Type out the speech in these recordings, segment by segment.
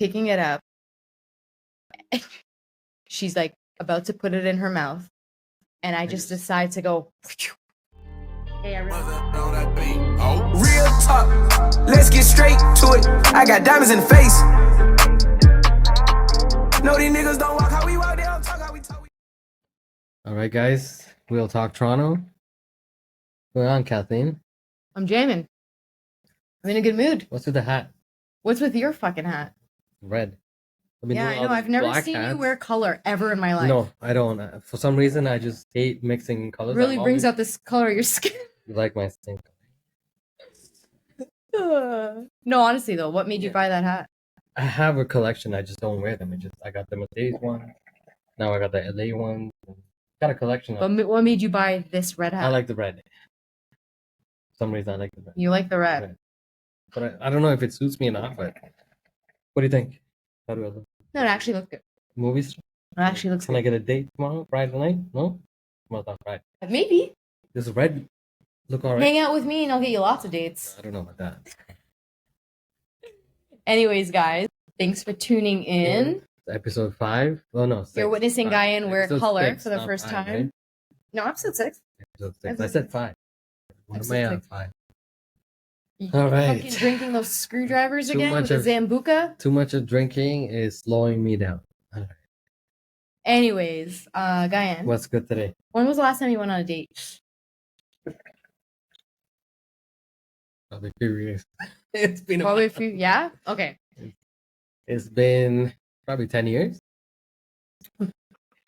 picking it up. She's like about to put it in her mouth. And I just decide to go. Hey, everyone. Real talk, let's get straight to it. I got diamonds in the face. No, these niggas don't walk how we walk, they don't talk how we talk. All right, guys. Realktalk Toronto. What's going on, Kathleen? I'm jamming. I'm in a good mood. What's with the hat? What's with your fucking hat? Red. Yeah, I know. I've never seen you wear color ever in my life. No, I don't. For some reason, I just hate mixing colors. Really brings out this color of your skin. You like my skin color. No, honestly though, what made you buy that hat? I have a collection. I just don't wear them. I got the Mercedes one. Now I got the LA one. Got a collection. But what made you buy this red hat? I like the red. For some reason, I like the red. You like the red. But I don't know if it suits me or not. But what do you think? How do I look? No, it actually looks good. Movies? It actually looks good. Can I get a date tomorrow? Friday night? No? Well, not Friday. Maybe. This red look alright. Hang out with me and I'll get you lots of dates. I don't know about that. Anyways, guys, thanks for tuning in. Episode 5. Oh no, 6. You're witnessing Guyan wear color 6, for the first 5, time. Right? No, episode 6. Episode 6. I said 5. What am I on 5? All right. Fucking drinking those screwdrivers again with the Zambuca. Too much of drinking is slowing me down. Right. Anyways, Guyan. What's good today? When was the last time you went on a date? Probably a few years. It's been probably a few. Yeah. Okay. It's been probably 10 years.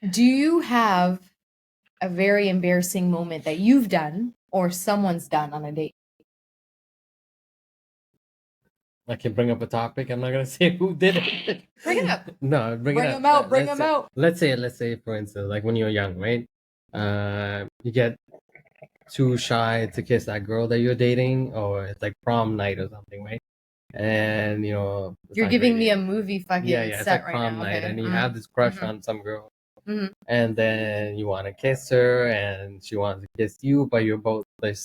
Do you have a very embarrassing moment that you've done or someone's done on a date? I can bring up a topic. I'm not gonna say who did it. Bring it up. No, bring it up. Them out. Bring them out. Let's say, for instance, like when you're young, right? You get too shy to kiss that girl that you're dating, or it's like prom night or something, right? And you're giving me a movie fucking it's set like right prom now. night, Okay. and you have this crush on some girl, and then you want to kiss her, and she wants to kiss you, but you're both like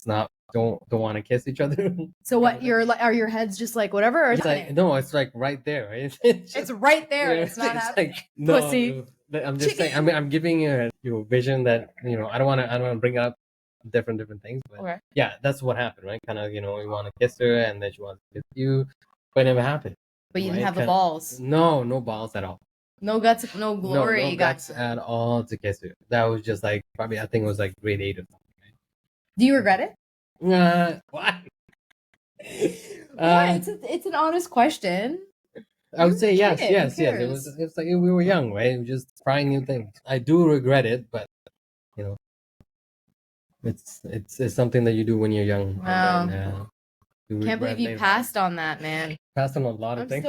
don't want to kiss each other. So what? Are your heads just like whatever? Or it's like, no, it's like right there, right? It's right there. It's not happening. Like, no, pussy. I'm just saying. I mean, I'm giving you a vision that I don't want to bring up different things, but okay. Yeah, that's what happened, right? Kind of, you want to kiss her, and then she wants to kiss you, but it never happened. But you didn't have the balls. No balls at all. No guts, no glory. No guts at all to kiss her. That was just like probably I think it was like grade 8 or something. Right? Do you regret it? What? It's an honest question. I would say yes. It was like we were young, right? We were just trying new things. I do regret it, but it's something that you do when you're young. Wow. Can't believe you passed on that, man. Passed on a lot of things.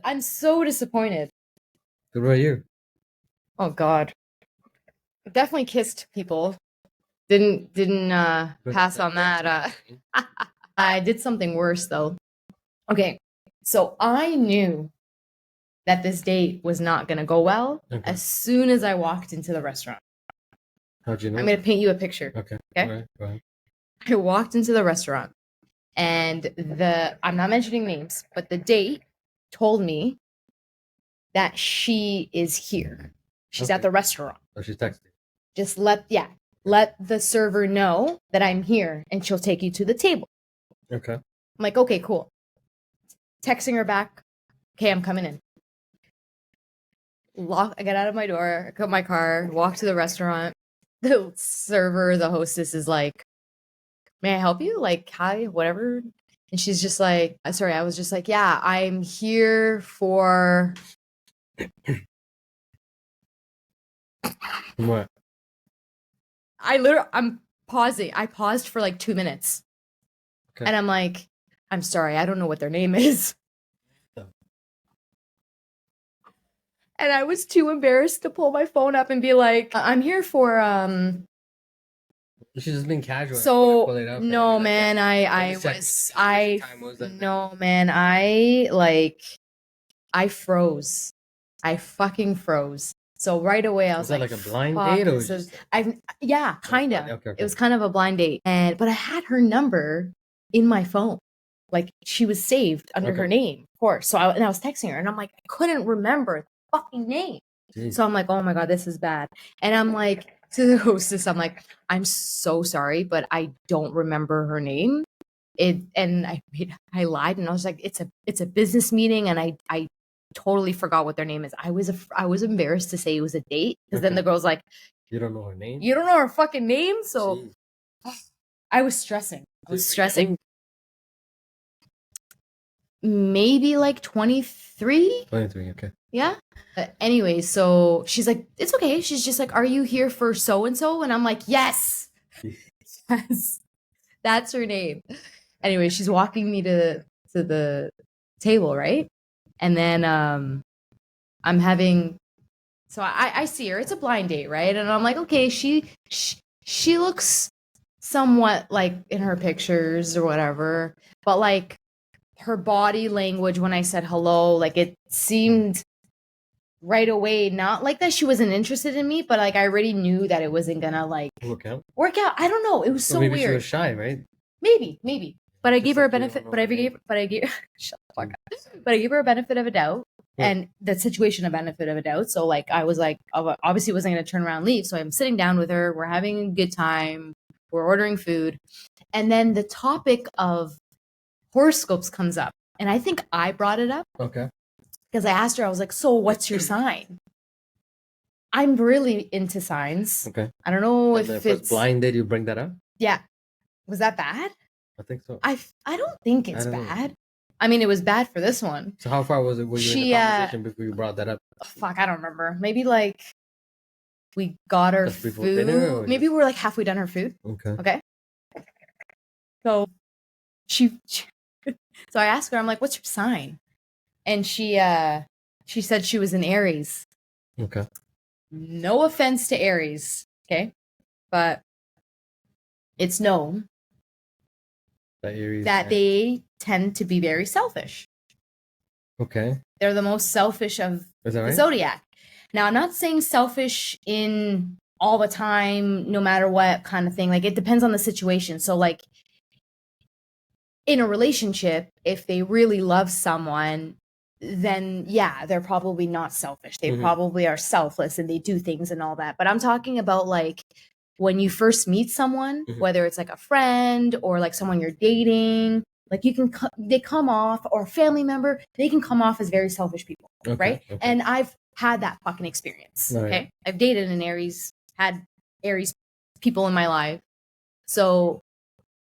I'm so disappointed. Good about you? Oh God. Definitely kissed people. Didn't pass on that. I did something worse though. Okay, so I knew that this date was not gonna go well as soon as I walked into the restaurant. How'd you know? I'm gonna paint you a picture. Okay. Okay. Go ahead. I walked into the restaurant, and I'm not mentioning names, but the date told me that she is here. She's at the restaurant. Oh, she's texting. Just let the server know that I'm here and she'll take you to the table. Okay. I'm like, okay, cool. Texting her back. Okay, I'm coming in. I get out of my door, I got my car, walk to the restaurant. The server, the hostess is like, may I help you? Like, hi, whatever. And she's just like, sorry, I was just like, yeah, I'm here for... What? I'm pausing. I paused for like 2 minutes. Okay. And I'm like, I'm sorry, I don't know what their name is. And I was too embarrassed to pull my phone up and be like, I'm here for She's just being casual. So no, man, I froze. I fucking froze. So right away I was that like a blind date or kind of. Okay. It was kind of a blind date, but I had her number in my phone. like she was saved under her name, of course. So I was texting her and I'm like, I couldn't remember the fucking name. Jeez. So I'm like, oh my God, this is bad. And I'm like, to the hostess, I'm like, I'm so sorry, but I don't remember her name. And I lied and I was like, it's a business meeting and I totally forgot what their name is. I was embarrassed to say it was a date because then the girl's like, you don't know her name? You don't know her fucking name? So Jeez. I was stressing. Maybe like 23. 23, okay. Yeah. Anyway, so she's like, it's okay. She's just like, are you here for so and so? And I'm like, yes. Yes. That's her name. Anyway, she's walking me to the table, right? And then I'm having, so I see her. It's a blind date, right? And I'm like, okay, she looks somewhat like in her pictures or whatever, but like her body language when I said hello, like it seemed right away not like that she wasn't interested in me, but like I already knew that it wasn't gonna like work out. I don't know. It was so maybe weird. She was shy, right? Maybe. But I gave her a benefit. But I gave shut the fuck up. But I gave her a benefit of a doubt, and the situation a benefit of a doubt. So like I was like, obviously wasn't gonna turn around and leave. So I'm sitting down with her. We're having a good time. We're ordering food, and then the topic of horoscopes comes up, and I think I brought it up. Okay. Because I asked her, I was like, so what's your sign? I'm really into signs. Okay. I don't know and if it's blind date. You bring that up? Yeah. Was that bad? I think so. I don't think it's bad. Know. I mean, it was bad for this one. So how far was it? Were you in the conversation before you brought that up? Fuck, I don't remember. Maybe like we got our food. Maybe we're like halfway done her food. Okay. So so I asked her, I'm like, what's your sign? And she said she was an Aries. Okay. No offense to Aries, okay? But it's known that they tend to be very selfish. Okay. They're the most selfish of the zodiac. Now, I'm not saying selfish in all the time, no matter what kind of thing. Like, it depends on the situation. So, like, in a relationship, if they really love someone, then yeah, they're probably not selfish. They probably are selfless and they do things and all that. But I'm talking about like when you first meet someone, whether it's like a friend or like someone you're dating, like they come off, or a family member, they can come off as very selfish people, right? Okay. And I've had that fucking experience. Okay. Right. I've dated an Aries, had Aries people in my life. So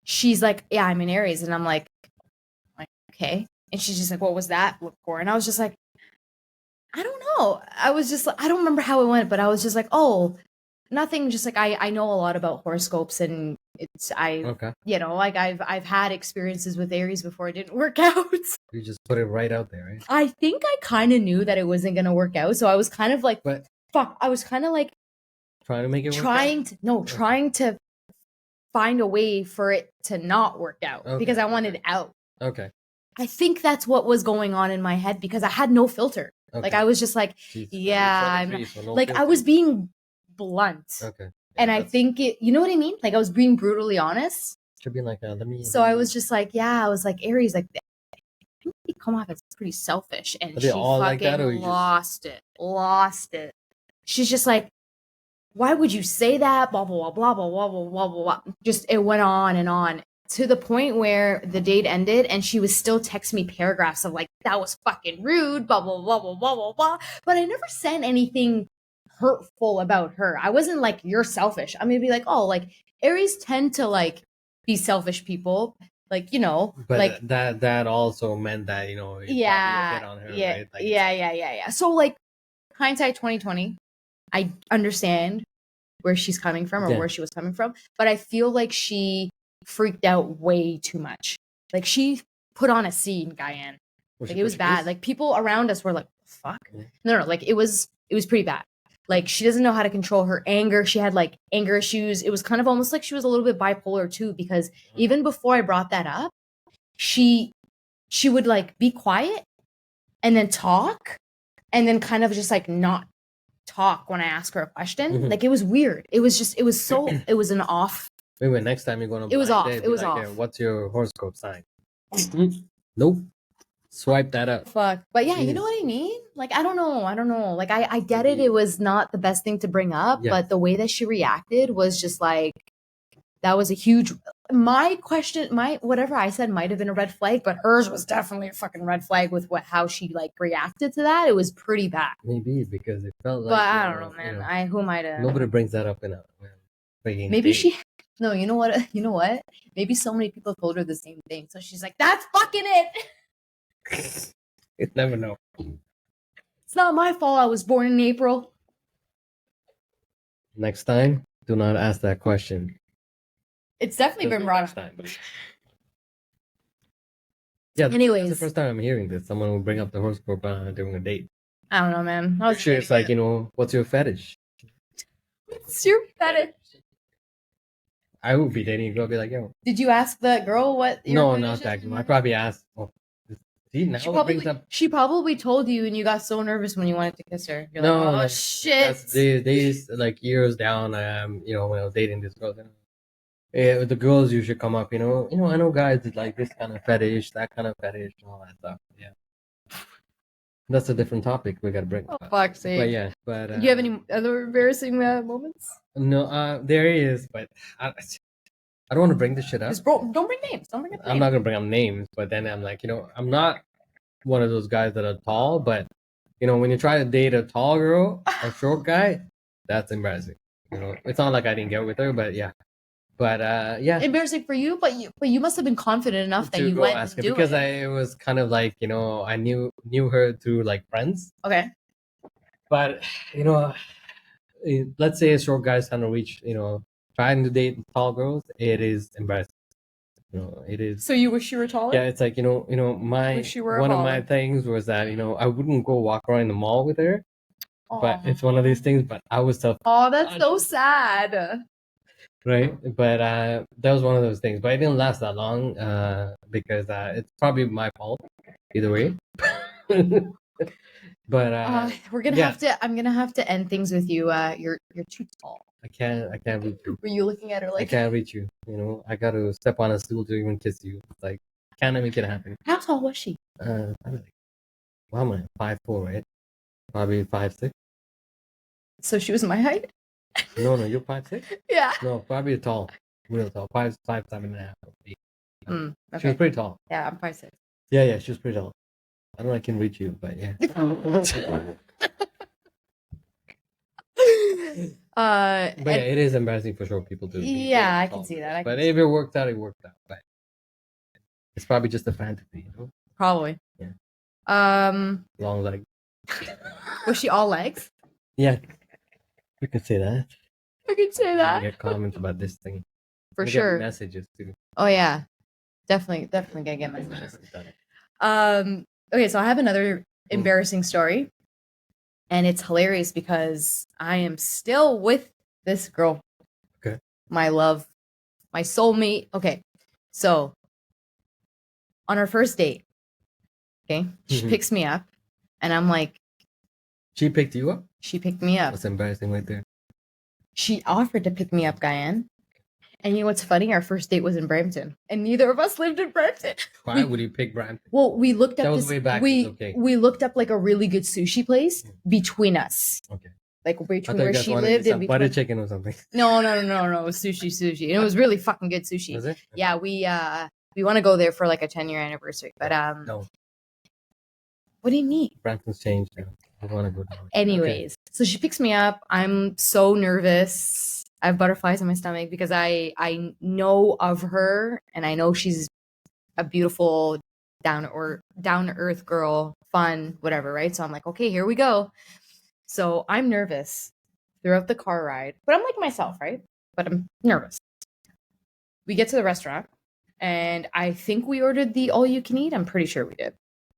she's like, yeah, I'm an Aries. And I'm like, okay. And she's just like, what was that look for? And I was just like, I don't know. I was just like, I don't remember how it went, but I was just like, oh, nothing. Just like, I know a lot about horoscopes, and you know, like I've had experiences with Aries before it didn't work out. You just put it right out there, right? I think I kind of knew that it wasn't going to work out. So I was kind of like, fuck. I was kind of like trying to make it work trying to find a way for it to not work out because I wanted out. Okay. I think that's what was going on in my head because I had no filter. Okay. Like I was just like, I was being blunt. Okay. Yeah, and I think you know what I mean? Like I was being brutally honest. Should be like, I was just like, I was like, Aries, like, I think they come off as pretty selfish. And she fucking like that, lost it. She's just like, why would you say that? Blah, blah, blah, blah, blah, blah, blah, blah, blah. Just, it went on and on. To the point where the date ended and she was still texting me paragraphs of like, that was fucking rude, blah, blah, blah, blah, blah, blah, blah. But I never said anything hurtful about her. I wasn't like, you're selfish. I'm going to be like, oh, like Aries tend to like be selfish people. Like, you know, but like that also meant that, you know, yeah, on her, yeah, right? Like, yeah. So like hindsight 2020, I understand where she's coming from or where she was coming from, but I feel like she freaked out way too much. Like she put on a scene, Guyan. Like it was bad. Like people around us were like, fuck. Yeah. No, like it was pretty bad. Like she doesn't know how to control her anger. She had like anger issues. It was kind of almost like she was a little bit bipolar too, because even before I brought that up, she would like be quiet and then talk and then kind of just like not talk when I ask her a question. Like it was weird. It was an off. Wait, next time you're going to it was off. Day, it was like, off. yeah, what's your horoscope sign? Nope. Swipe that up. Fuck. But yeah, you know Jeez. what I mean? Like, I don't know. Like, I get it. It was not the best thing to bring up, Yeah. but the way that she reacted was just like, that was a huge, my question, whatever I said might have been a red flag, but hers was definitely a fucking red flag with how she like reacted to that. It was pretty bad. Maybe because it felt like. But I don't know, man. Who am I to? Nobody brings that up in a Maybe she. No, you know what? You know what? Maybe so many people told her the same thing, so she's like, "That's fucking it." You never know. It's not my fault. I was born in April. Next time, do not ask that question. It's definitely been brought up. Time, but... Yeah. Anyways, that's the first time I'm hearing this. Someone will bring up the horoscope during a date. I don't know, man. I was Sure, it's like, what's your fetish? What's your fetish? I would be dating a girl, be like, yo. Did you ask that girl what? No, not that girl. I probably asked. Oh, see, now she probably told you, and you got so nervous when you wanted to kiss her. You're no, like, oh like, shit. Days like years down. When I was dating this girl, the girls usually come up. I know guys that like this kind of fetish, that kind of fetish, and all that stuff. Yeah. That's a different topic we gotta bring. Oh fuck's sake! But yeah, do you have any other embarrassing moments? No, there is, but I don't want to bring this shit up. Just don't bring names. Don't bring up names. I'm not gonna bring up names, but then I'm like, I'm not one of those guys that are tall, but when you try to date a tall girl, a short guy, that's embarrassing. It's not like I didn't get with her, but yeah. But yeah, embarrassing for you, but you must have been confident enough that you went and do because it was kind of like I knew her through like friends. Okay. But let's say a short guy's trying to reach trying to date tall girls, it is embarrassing. It is. So you wish you were taller? Yeah, it's like one of my things was that I wouldn't go walk around the mall with her. Aww. But it's one of these things. But I was tough. Oh, that's so sad. Right, but that was one of those things. But it didn't last that long because it's probably my fault either way. But we're gonna have to. I'm gonna have to end things with you. You're too tall. I can't reach you. Were you looking at her like? I can't reach you. I got to step on a stool to even kiss you. It's like can't make it happen. How tall was she? Probably am I 5'4", right? Probably 5'6". So she was my height. No, you're 5'6". Yeah. No, probably tall, real tall. 5'7.5". Okay. She was pretty tall. Yeah, I'm 5'6". Yeah, she was pretty tall. I don't know I can reach you, but yeah. But yeah, it is embarrassing for short people too. Yeah, I can see that. But if it worked out, it worked out. But it's probably just a fantasy, Probably. Yeah. Long legs. Was she all legs? Yeah. We could say that. I could say that. Get comments about this thing. For sure. Get messages too. Oh yeah, definitely gonna get messages. Okay, so I have another embarrassing story, and it's hilarious because I am still with this girl. Okay. My love, my soulmate. Okay, so on our first date, okay, she picks me up, and I'm like, she picked you up? She picked me up. That's embarrassing right there. She offered to pick me up, Guyan. And you know what's funny? Our first date was in Brampton, and neither of us lived in Brampton. Why would you pick Brampton? Well, we looked up. That was way back. We looked up like a really good sushi place between us. Okay. Like between where she lived and butter chicken or something. No. It was sushi. And it was really fucking good sushi. Was it? Yeah, we want to go there for like a 10-year anniversary, but no. What do you mean? Brampton's changed now. I want to go down. Anyways, So she picks me up. I'm so nervous. I have butterflies in my stomach because I know of her and I know she's a beautiful down to earth girl, fun, whatever, right? So I'm like, okay, here we go. So I'm nervous throughout the car ride, but I'm like myself, right? But I'm nervous. We get to the restaurant and I think we ordered the all you can eat. I'm pretty sure we did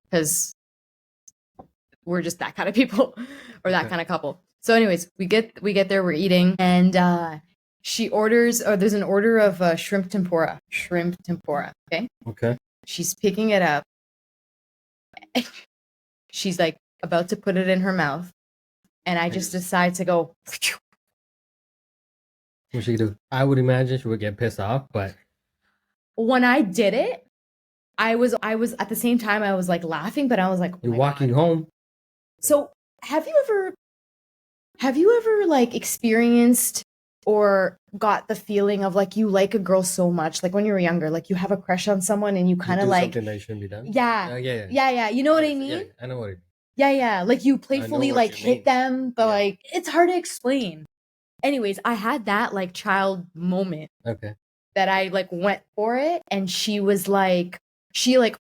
because we're just that kind of people or that kind of couple. So anyways, we get there, we're eating, and she orders, or there's an order of shrimp tempura. Okay. Okay. She's picking it up. She's like about to put it in her mouth, and I just decide to go. What she do? I would imagine she would get pissed off, but when I did it, I was at the same time, I was like laughing, but I was like, oh You're my walking God. home. So have you ever like experienced or got the feeling of like you like a girl so much, like when you were younger, like you have a crush on someone and you kind of do like something that shouldn't be done. yeah, Yeah. you know what I Yeah, mean? I know what it. Yeah, like you playfully what like you hit mean. them, but Yeah. like it's hard to explain. Anyways, I had that like child moment Okay. that I like went for it, and she like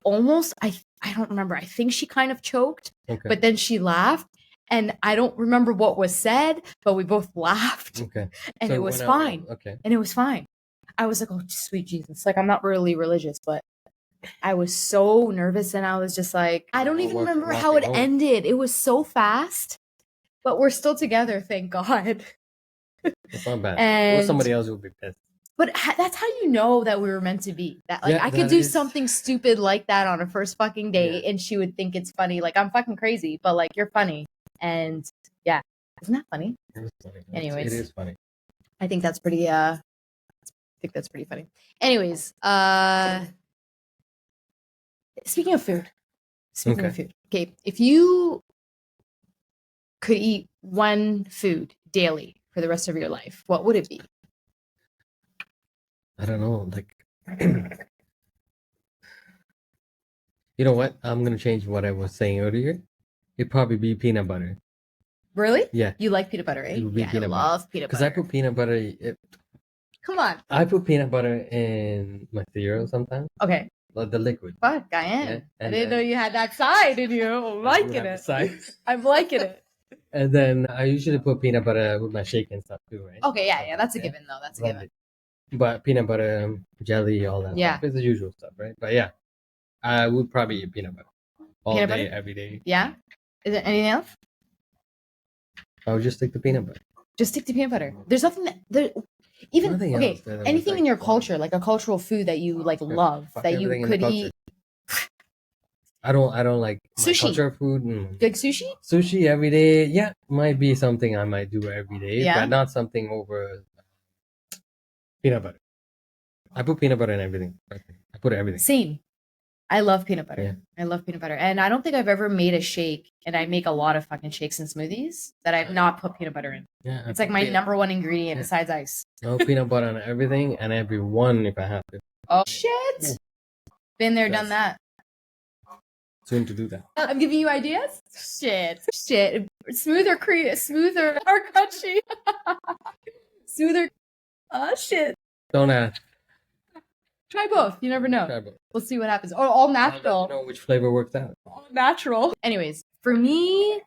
almost I don't remember. I think she kind of choked, Okay. but then she laughed, and I don't remember what was said, but we both laughed, Okay. and So it was when fine. Okay. And it was fine. I was like, oh sweet Jesus! Like I'm not really religious, but I was so nervous, and I was just like, I don't even remember how it ended. It was so fast, but we're still together, thank God. It's not bad. And Or somebody else would be pissed. but that's how you know that we were meant to be. That like Yeah, I could that do is- something stupid like that on a first fucking date, Yeah. and she would think it's funny. Like I'm fucking crazy, but like you're funny, and yeah, isn't that funny? It was funny. Anyways. It is funny. I think that's pretty. I think that's pretty funny. Anyways, speaking of food. Speaking of food, okay, if you could eat one food daily for the rest of your life, what would it be? I don't know. Like, you know what? I'm gonna change what I was saying earlier. It'd probably be peanut butter. Really? Yeah. You like peanut butter, eh? It would be Yeah, peanut I butter. love peanut butter. Because I put peanut butter. Come on. I put peanut butter in my cereal sometimes. Okay. Like the liquid. Fuck, I am. Yeah, I didn't know you had that side in you. I'm liking it. I'm liking it. And then I usually put peanut butter with my shake and stuff too, right? Okay, yeah, that's a given though. That's a Love given. it. But peanut butter, jelly, all that Yeah. stuff. It's the usual stuff, right? But yeah, I would probably eat peanut butter all Peanut day, butter? every day. Yeah? Is there anything else? I would just stick to peanut butter. Just stick to peanut butter. There's nothing that there even Nothing okay, else that I was anything like, in your wow. culture, like a cultural food that you like love, Fuck that you everything in the could culture. eat. I don't like my Sushi. culture food. Like sushi? Sushi every day, yeah, might be something I might do every day, Yeah. but not something over peanut butter. I put peanut butter in everything. I put everything. Same. I love peanut butter. Yeah. I love peanut butter. And I don't think I've ever made a shake, and I make a lot of fucking shakes and smoothies that I've not put peanut butter in. Yeah, It's like my number one ingredient besides ice. No peanut butter on everything and everyone if I have to. Oh shit. Been there, done that. Soon to do that. I'm giving you ideas? Shit. Smoother or crunchy. Smoother. Oh shit. Don't ask. Try both. You never know. Try both. We'll see what happens. Oh, all I'll let natural. you know which flavor works out. All natural. Anyways, for me,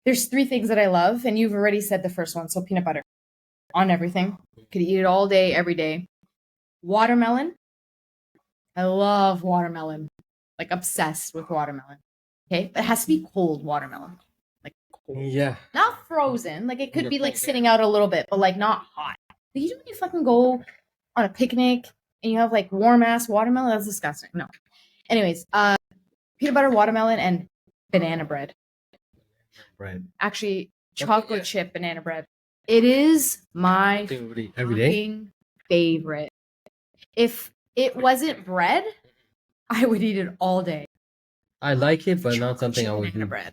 there's 3 things that I love, and you've already said the first one. So peanut butter on everything. Could eat it all day, every day. Watermelon. I love watermelon. Like obsessed with watermelon. Okay, but it has to be cold watermelon. Like cold. Yeah. Not frozen. Like it could You're be like cold, sitting out a little bit, but like not hot. Like, you know when you fucking go on a picnic and you have like warm ass watermelon? That's disgusting. No. Anyways, peanut butter, watermelon, and banana bread. Right. Actually, chocolate chip banana bread. It is my Every day. fucking favorite. If it wasn't bread, I would eat it all day. I like it, but not something I would Banana do. bread.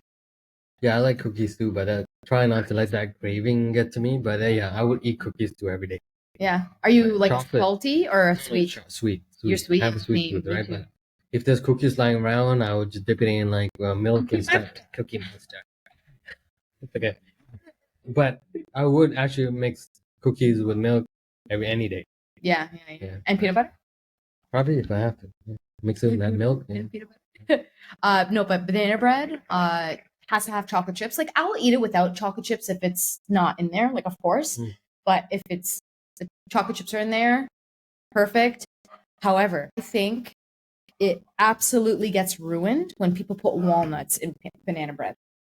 Yeah, I like cookies too, but I try not to let that craving get to me. But yeah, I would eat cookies too every day. Yeah. Are you like Chocolate. salty or sweet? Sweet. You're sweet? I have a sweet Me tooth, right? too. But if there's cookies lying around, I would just dip it in like milk and stuff. Cookie monster. It's okay. But I would actually mix cookies with milk any day. Yeah. And peanut butter? Probably if I have to. Yeah. Mix it with that milk. Yeah. And peanut butter. No, but banana bread has to have chocolate chips. Like I'll eat it without chocolate chips if it's not in there, like of course. But if it's the chocolate chips are in there, perfect. However, I think it absolutely gets ruined when people put walnuts in banana bread.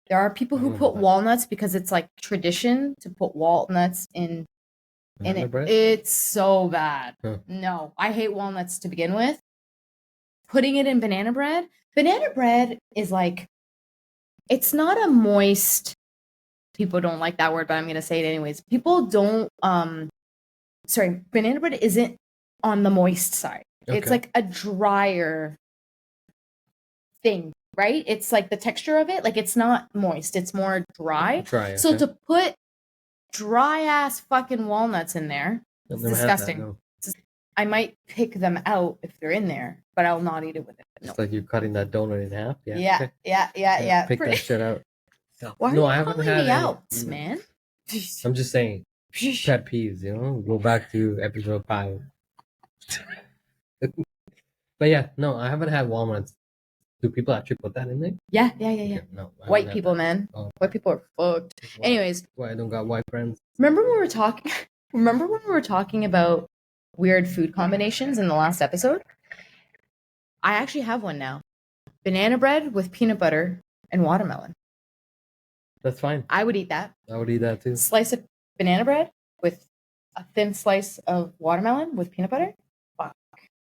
There are people who put walnuts because it's like tradition to put walnuts in it. Bread? It's so bad. Huh. No, I hate walnuts to begin with. Putting it in banana bread is like, it's not a moist, people don't like that word, but I'm going to say it anyways. People don't, banana bread isn't on the moist side. It's like a drier thing, right? It's like the texture of it, like it's not moist, it's more dry. So to put dry ass fucking walnuts in there, it's disgusting. No. I might pick them out if they're in there, but I'll not eat it with it. It's like you're cutting that donut in half. Yeah. Pick that shit out. Why are you calling me out, man? I'm just saying, pet peeves, go back to episode 5. But yeah, no, I haven't had walnuts. Do people actually put that in there? Yeah. Okay, no, White people, man. White people are fucked. Anyways. Why I don't got white friends? Remember when we were talking about weird food combinations in the last episode? I actually have one now. Banana bread with peanut butter and watermelon. That's fine. I would eat that. I would eat that too. Slice of banana bread with a thin slice of watermelon with peanut butter. Fuck.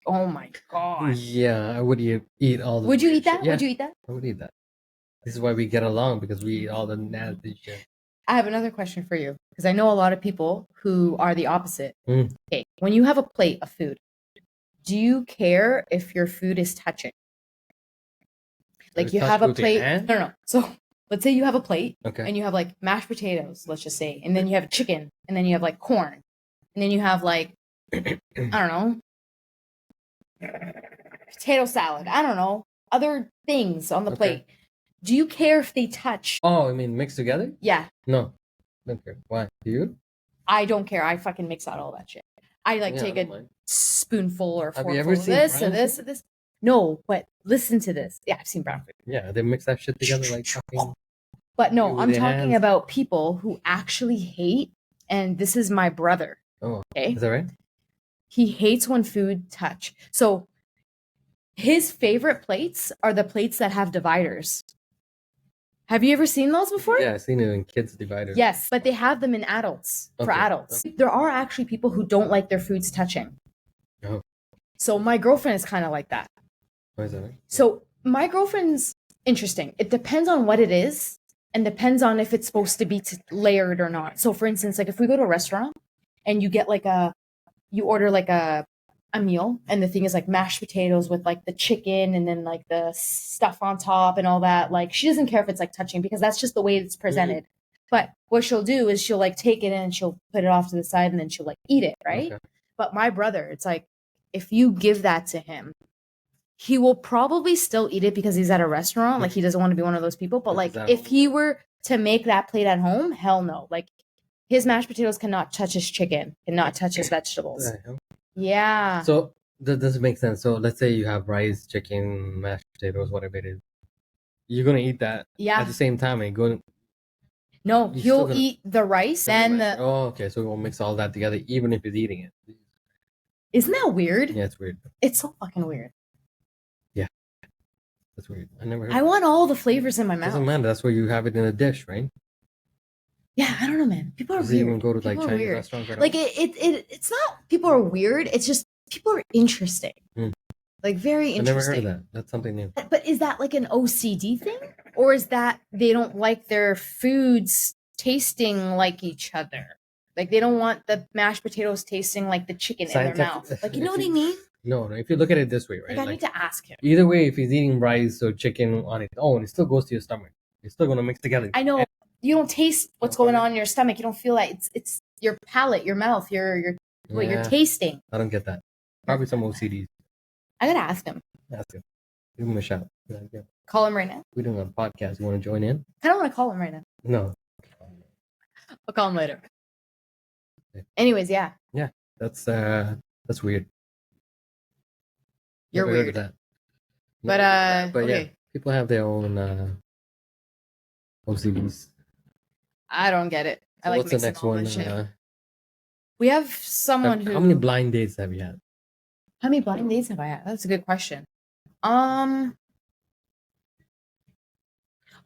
Oh my god. Yeah, I would eat all the. Would you eat that? Yeah, would you eat that? I would eat that. This is why we get along, because we eat all the nasty shit. I have another question for you, because I know a lot of people who are the opposite. Mm. Okay, when you have a plate of food, do you care if your food is touching? Like you have a plate. No. So let's say you have a plate, okay, and you have like mashed potatoes, let's just say, and then you have chicken, and then you have like corn, and then you have like I don't know, potato salad. I don't know, other things on the plate. Do you care if they touch? Oh, I mean mixed together? Yeah. No, don't care. Why? Do you? I don't care. I fucking mix out all that shit. I take a spoonful or forkful of this or this or this. No, but listen to this. Yeah, I've seen brown food. Yeah, they mix that shit together like fucking. But no, I'm talking about people who actually hate, and this is my brother. Oh, okay. Is that right? He hates when food touch. So his favorite plates are the plates that have dividers. Have you ever seen those before? Yeah, I've seen it in kids' dividers. Yes, but they have them in adults, for adults. Okay. There are actually people who don't like their foods touching. Oh. So my girlfriend is kind of like that. Why is that? So my girlfriend's interesting. It depends on what it is and depends on if it's supposed to be layered or not. So for instance, like if we go to a restaurant and you get you order like a meal, and the thing is like mashed potatoes with like the chicken and then like the stuff on top and all that, like she doesn't care if it's like touching because that's just the way it's presented. But what she'll do is she'll like take it and she'll put it off to the side and then she'll like eat it, right? Okay. But my brother, it's like if you give that to him, he will probably still eat it because he's at a restaurant, like he doesn't want to be one of those people. But like if he were to make that plate at home, hell no. Like his mashed potatoes cannot touch his chicken, cannot touch his vegetables. Yeah. So that doesn't make sense. So let's say you have rice, chicken, mashed potatoes, whatever it is. You're gonna eat that at the same time, and you're going. No, he'll eat the rice and the. Oh, okay. So we'll mix all that together, even if he's eating it. Isn't that weird? Yeah, it's weird. It's so fucking weird. Yeah, that's weird. I never. I want all the flavors in my mouth. Doesn't matter. That's where you have it in a dish, right? Yeah, I don't know, man. People are weird. You even go to like Chinese restaurants. Like it's not people are weird. It's just people are interesting. Like very interesting. I never heard of that. That's something new. But is that like an OCD thing, or is that they don't like their foods tasting like each other? Like they don't want the mashed potatoes tasting like the chicken in their mouth. Like you know what I mean? No. If you look at it this way, right? Like I need to ask him. Either way, if he's eating rice or chicken on its own, it still goes to your stomach. It's still gonna mix together. I know. You don't taste what's going on in your stomach. You don't feel that. It's your palate, your mouth, what you're tasting. I don't get that. Probably some OCDs. I gotta ask him. Ask him. Give him a shout. Call him right now. We're doing a podcast. You want to join in? I don't want to call him right now. No. I'll call him later. Okay. Anyways, yeah. Yeah, that's weird. You're weird. With that. But okay. Yeah, people have their own OCDs. I don't get it. So I like what's the next one? We have someone who. How many blind dates have you had? How many blind dates have I had? That's a good question.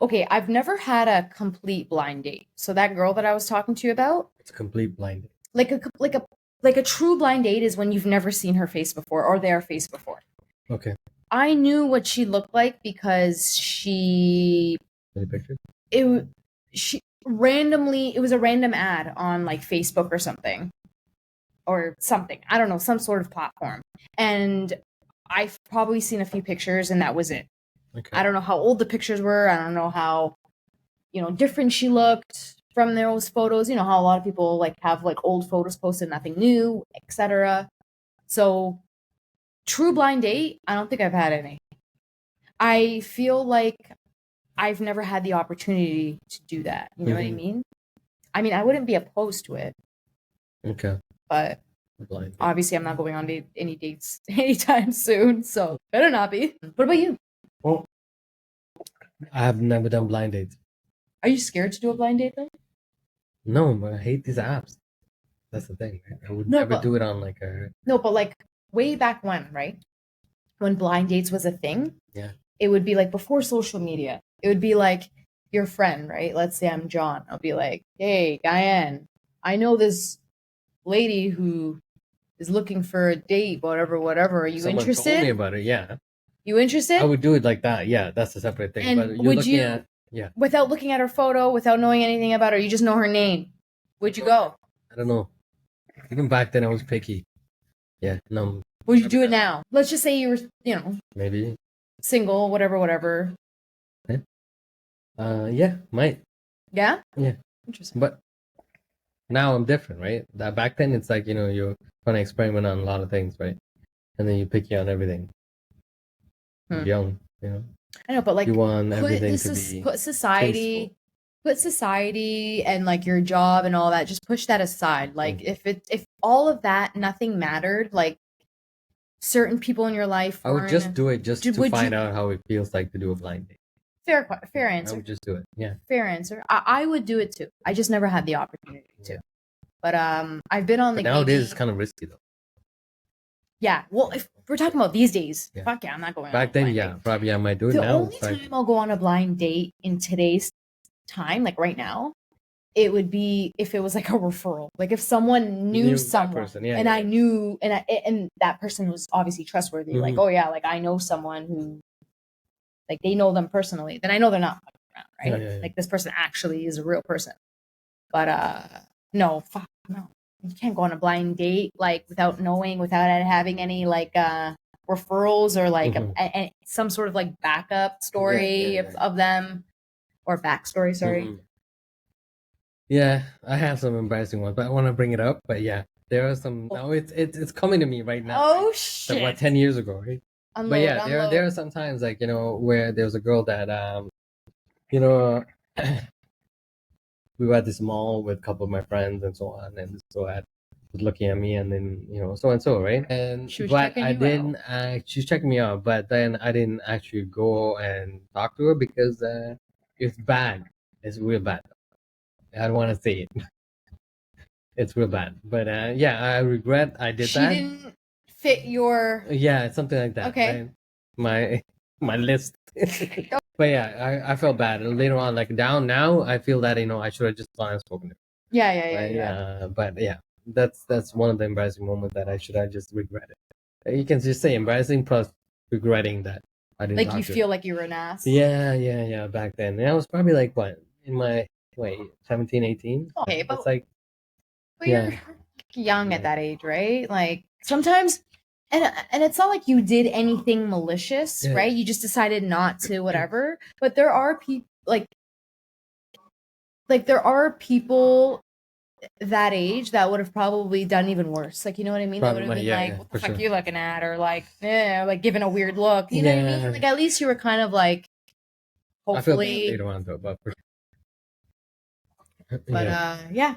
Okay, I've never had a complete blind date. So that girl that I was talking to you about. It's a complete blind date. Like a true blind date is when you've never seen her face before or their face before. Okay. I knew what she looked like because she. Any pictures? It was a random ad on like Facebook or something. or something. I don't know, some sort of platform. And I've probably seen a few pictures and that was it. Okay. I don't know how old the pictures were. I don't know how, different she looked from those photos. You know how a lot of people like have like old photos posted, nothing new, etc. So true blind date, I don't think I've had any. I feel like I've never had the opportunity to do that. You know what I mean? I mean, I wouldn't be opposed to it. Okay. But blind date. Obviously I'm not going on any dates anytime soon, so better not be. What about you? Well, I have never done blind dates. Are you scared to do a blind date though? No, but I hate these apps. That's the thing. Right? I would No, never but- do it on like a. No, but like way back when, right? When blind dates was a thing, Yeah. It would be like before social media. It would be like your friend, right? Let's say I'm John. I'll be like, hey, Diane, I know this lady who is looking for a date, whatever. Are you Someone interested? told me about it. Yeah. You interested? I would do it like that. Yeah, that's a separate thing. And But you're would looking you- at. Yeah. Without looking at her photo, without knowing anything about her, you just know her name. Would you go? I don't know. Even back then, I was picky. Yeah. No. Would you do it now? Let's just say you were, Maybe. single, whatever. Yeah, might. Yeah? Yeah. Interesting. But now I'm different, right? That back then it's like you're trying to experiment on a lot of things, right? And then you picky on everything. You're young, I know, but like you want put everything this to is be put society and like your job and all that, just push that aside. Like if all of that, nothing mattered, like certain people in your life I would weren't- just do it just to would find you- out how it feels like to do a blind date. fair I answer. would just do it. Yeah. Fair answer. I would do it too. I just never had the opportunity to. But I've been on But like nowadays maybe- it's kind of risky though. Yeah. Well, if we're talking about these days, Yeah. fuck yeah, I'm not going on Back a then, blind yeah, date. probably I might do it The now. only it's like- time I'll go on a blind date in today's time, like right now, it would be if it was like a referral. Like if someone knew Knew that someone person, yeah, and yeah. I knew and that person was obviously trustworthy. Like, Mhm. oh yeah, like I know someone who like they know them personally, then I know they're not fucking around, right? Yeah. Like this person actually is a real person. But no, fuck no. You can't go on a blind date like without knowing, without having any like referrals or like some sort of like backup story Yeah. of them or backstory. Sorry. Mhm. Yeah, I have some embarrassing ones, but I want to bring it up. But yeah, there are some. Now it's coming to me right now. Oh Like, shit! what 10 years ago, right? Unload, But yeah, unload. there are some times like where there was a girl that you know we were at this mall with a couple of my friends and so on, and so I was looking at me, and then so and so, right? And She was but checking I you didn't. She was checking me out, but then I didn't actually go and talk to her because it's bad. It's real bad. I don't want to say it. It's real bad, but yeah, I regret I did She that. didn't fit your. Yeah, it's something like that. Okay. Right? My list. But yeah, I felt bad. And later on, like down now, I feel that I should have just gone and spoken to her. Yeah. But yeah, that's one of the embarrassing moments that I should have just regretted. You can just say embarrassing plus regretting that I didn't. Like talk you to her. feel like you were an ass. Yeah. Back then, and I was probably like what in my 17, 18. Okay, but- it's like But Yeah. you're young at that age, right? Like sometimes, and it's not like you did anything malicious, Yeah. right? You just decided not to, whatever. But there are people like there are people that age that would have probably done even worse. Like, you know what I mean? They would have Probably, been yeah, like, yeah, "What the for fuck sure. you looking at?" Or like, like giving a weird look. You know what I Yeah. mean? Like at least you were kind of like, I feel bad hopefully. later on though, but But yeah.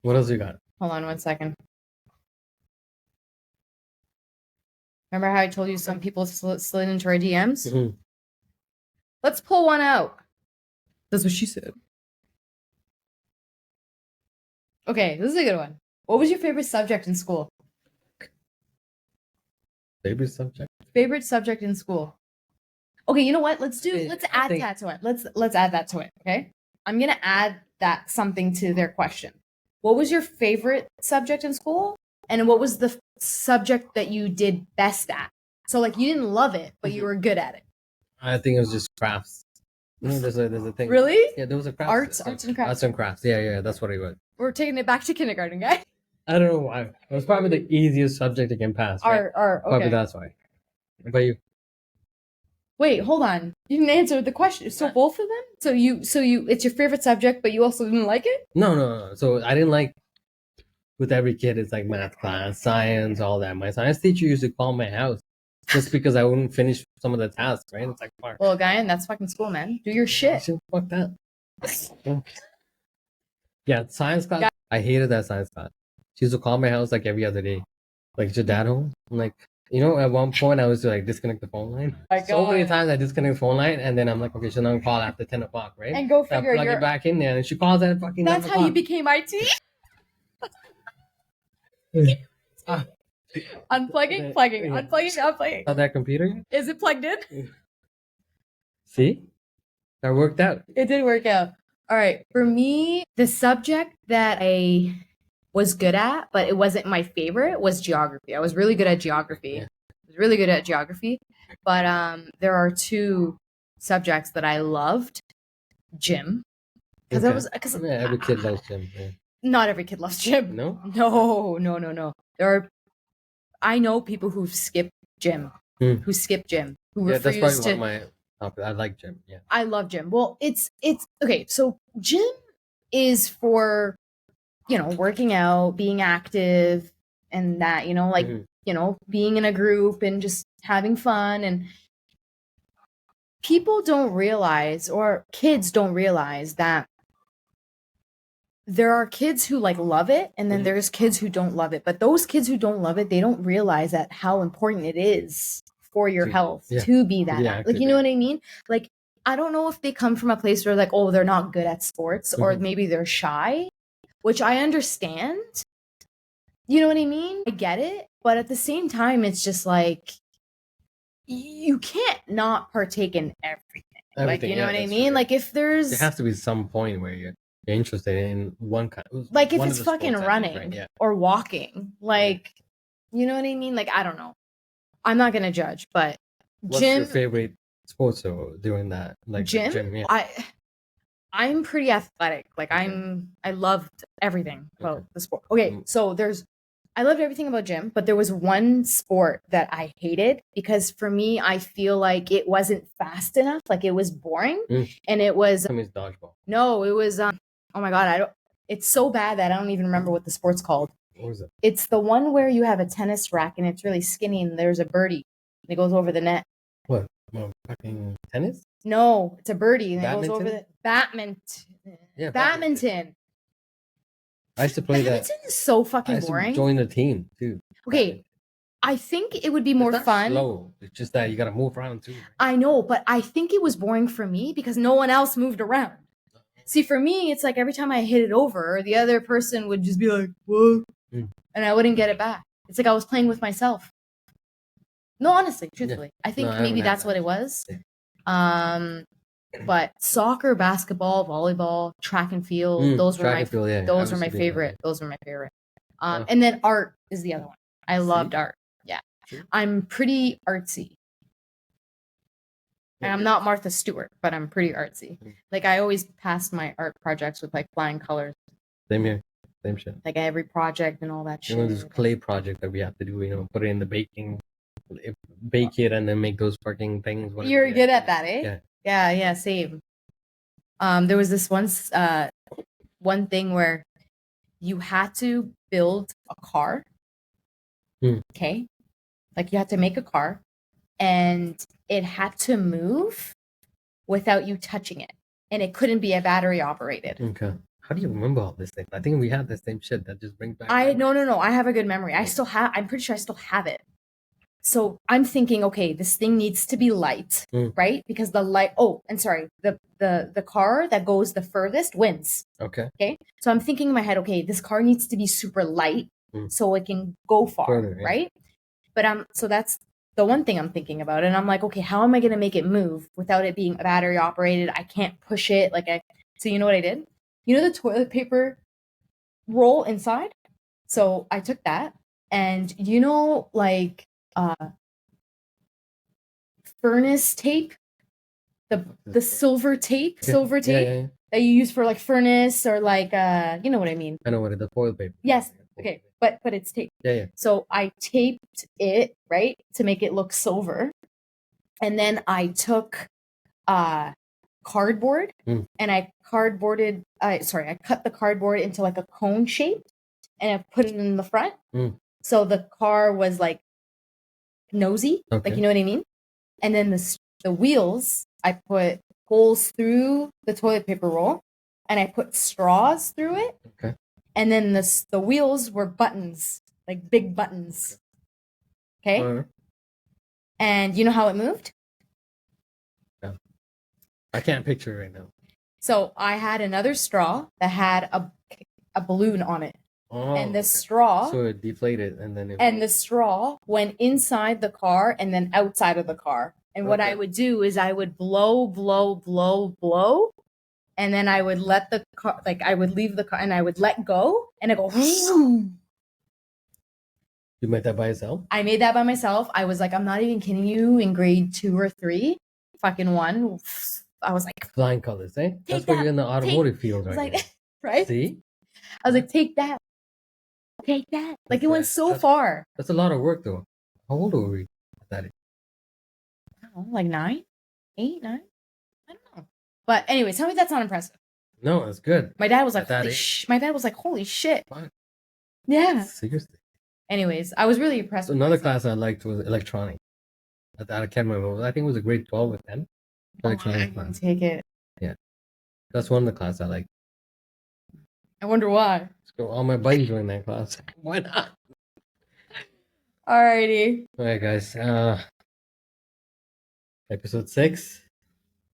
What else you got? Hold on 1 second. Remember how I told you some people slid into our DMs? Mhm. Let's pull one out. That's what she said. Okay, this is a good one. What was your favorite subject in school? Favorite subject? Favorite subject in school. Okay, you know what? Let's I add think- that to it. Let's add that to it, okay? I'm gonna add that something to their question. What was your favorite subject in school? And what was the subject that you did best at? So like you didn't love it, but you were good at it. I think it was just crafts. There's a thing. Really? Yeah, there was a crafts. Arts and crafts. Arts and crafts. Yeah, that's what it was. We're taking it back to kindergarten, guys. I don't know why. It was probably the easiest subject you can pass, right? Probably Okay. that's why. But you, Wait, hold on. You didn't answer the question. So both of them? So you, it's your favorite subject, but you also didn't like it? no. So I didn't like with every kid. It's like math class, science, all that. My science teacher used to call my house just because I wouldn't finish some of the tasks, right? It's like, fuck. Well, guy, that's fucking school, man. Do your shit. Fuck that. Yeah, science class. I hated that science class. She used to call my house like every other day. Like, is your dad home? I'm like, at one point I was to like disconnect the phone line. So many times I disconnect the phone line and then I'm like, okay, she's not gonna call after 10 o'clock, right? And go So I figure plug it back in there and she calls at fucking That's 11 how you o'clock. became IT? Unplugging, plugging, Yeah. unplugging, unplugging. Not that computer? Is it plugged in? See? That worked out. It did work out. All right. For me, the subject that I was good at, but it wasn't my favorite, was geography. I was really good at geography. Yeah. I was really good at geography. But there are two subjects that I loved. Gym. Because every kid loves gym. Yeah. Not every kid loves gym. No? No. I know people who skip gym. Who That's refuse probably to. one of my topics. I like gym. Yeah. I love gym. Well, it's okay. So gym is for, working out, being active, and that, being in a group and just having fun. And people don't realize, or kids don't realize, that there are kids who love it, and then there's kids who don't love it. But those kids who don't love it, they don't realize that how important it is for your health to be that active. You know what I mean? Like, I don't know if they come from a place where they're not good at sports, or maybe they're shy, which I understand. You know what I mean? I get it. But at the same time, it's just you can't not partake in everything. You know what I mean? True. If there has to be some point where you're interested in one kind. If it's fucking running, right? Or walking, you know what I mean? I don't know. I'm not gonna judge, but what's gym. Your favorite sports though? Doing that, gym? Yeah. I'm pretty athletic. I loved everything about the sport. Okay, so I loved everything about gym, but there was one sport that I hated because for me, I feel like it wasn't fast enough. It was boring, and it was. Dodgeball. No, it was. Oh my god, it's so bad that I don't even remember what the sport's called. What was it? It's the one where you have a tennis rack and it's really skinny and there's a birdie and it goes over the net. What? Fucking tennis? No, it's a birdie and it goes over the badminton. Yeah, badminton. I used to play badminton is so fucking boring. Join the team too. Okay, I think it would be more fun. Slow. It's just that you gotta move around too. I know, but I think it was boring for me because no one else moved around. See, for me, it's every time I hit it over, the other person would just be like, whoa, and I wouldn't get it back. It's I was playing with myself. No, honestly, truthfully. I think maybe that's what it was. But soccer, basketball, volleyball, track and field, those were my favorite. Those were my favorite. And then art is the other one. I loved art. Yeah. I'm pretty artsy. And I'm not Martha Stewart, but I'm pretty artsy. I always passed my art projects with flying colors. Same here. Same shit. Every project and all that shit. This clay project that we have to do, put it in the bake it and then make those fucking things. You're good at that, eh? Yeah, same. There was this one thing where you had to build a car. Okay? You had to make a car and it had to move without you touching it. And it couldn't be a battery operated. Okay. How do you remember all this thing? I think we had the same shit that just brings back. No. I have a good memory. I'm pretty sure I still have it. So I'm thinking, okay, this thing needs to be light, right? Because the light. Oh, and sorry, the car that goes the furthest wins. Okay. Okay. So I'm thinking in my head, okay, this car needs to be super light so it can go far, further, right? But so that's the one thing I'm thinking about, and I'm like, okay, how am I gonna make it move without it being battery operated? I can't push it. So you know what I did? You know the toilet paper roll inside? So I took that and furnace tape, the silver tape that you use for furnace or you know what I mean? I know what it is, the foil paper. Yes, Okay, but it's taped. Yeah. So I taped it, right, to make it look silver. And then I took cardboard and I I cut the cardboard into like a cone shape and I put it in the front. So the car was like nosy, like, you know what I mean? And then the wheels, I put holes through the toilet paper roll and I put straws through it. Okay. And then the wheels were buttons, like big buttons. Okay. And you know how it moved? No. I can't picture it right now. So I had another straw that had a balloon on it. Oh, and the straw. So it deflated and then the straw went inside the car and then outside of the car. And what I would do is I would blow, and then I would let the car, like I would leave the car and I would let go and it go. You made that by yourself? I made that by myself. I was like, I'm not even kidding you. In grade 2 or 3, fucking 1, I was like, flying colors, eh? That's why you're in the automotive field right now. Right? See? I was like, take that. Take that. Like it went so far. That's a lot of work though. How old were we at that age? I don't know, like 9, 8, 9. I don't know. But anyway, tell me that's not impressive. No, it's good. My dad was like, holy shit. Fuck. Yeah. Seriously. Anyways, I was really impressed. So another class I liked was electronics. I can't remember. I think it was a grade 12 or 10. Electronics I didn't take it. Yeah. That's one of the classes I liked. I wonder why. All my buddies were in that class. Why not? Alrighty. Alright, guys. Episode 6.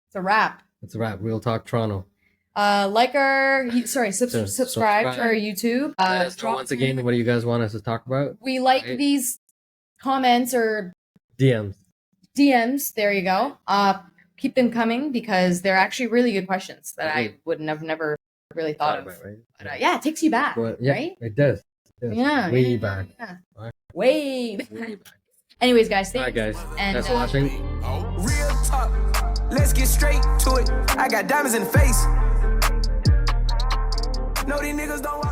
It's a wrap. It's a wrap. Realktalk Toronto. Like our subscribe to our YouTube. Let us know once again what do you guys want us to talk about. We like these comments or DMs. There you go. Keep them coming because they're actually really good questions that I would have never really thought of. Right? But yeah, it takes you back, right? It does. Yeah. Way back. Yeah. Right. Way back. Anyways, guys, thanks. Alright, guys. And Thanks for watching. Real talk, let's get straight to it. I got diamonds in the face. No, these niggas don't